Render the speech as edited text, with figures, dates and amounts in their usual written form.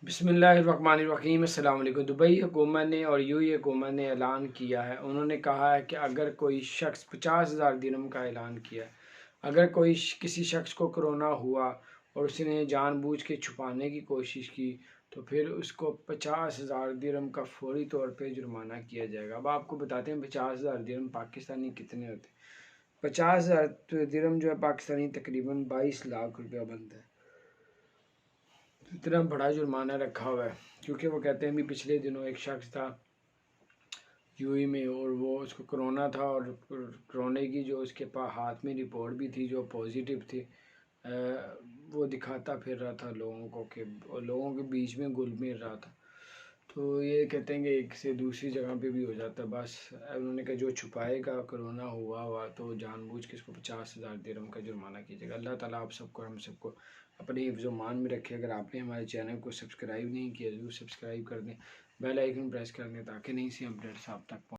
بسم اللہ الرحمن الرحیم۔ السلام علیکم۔ دبئی حکومت نے اور حکومت نے اعلان کیا ہے، انہوں نے کہا ہے کہ اگر کوئی شخص 50,000 درہم کا اعلان کیا ہے، اگر کسی شخص کو کرونا ہوا اور اس نے جان بوجھ کے چھپانے کی کوشش کی تو پھر اس کو 50,000 درہم کا فوری طور پہ جرمانہ کیا جائے گا۔ اب آپ کو بتاتے ہیں 50,000 درہم پاکستانی کتنے ہوتے ہیں۔ 50,000 درہم جو ہے پاکستانی تقریباً 22 لاکھ روپیہ بنتا ہے۔ اتنا بڑا جرمانہ رکھا ہوا ہے کیونکہ وہ کہتے ہیں بھی پچھلے دنوں ایک شخص تھا میں اور وہ اس کو کرونا تھا، اور کرونے کی جو اس کے پاس ہاتھ میں رپورٹ بھی تھی جو پازیٹیو تھی، وہ دکھاتا پھر رہا تھا لوگوں کو کہ لوگوں کے بیچ میں گل مل رہا تھا۔ تو یہ کہتے ہیں کہ ایک سے دوسری جگہ پہ بھی ہو جاتا ہے۔ بس انہوں نے کہا جو چھپائے گا کرونا ہوا تو جان بوجھ کے اس کو 50,000 درہم کا جرمانہ کیجیے گا۔ اللہ تعالیٰ آپ سب کو ہم سب کو اپنے حفظ و مان میں رکھے۔ اگر آپ نے ہمارے چینل کو سبسکرائب نہیں کیا ضرور سبسکرائب کر دیں، بیل آئیکن پریس کر دیں تاکہ نئی سی اپڈیٹس آپ تک پہنچیں۔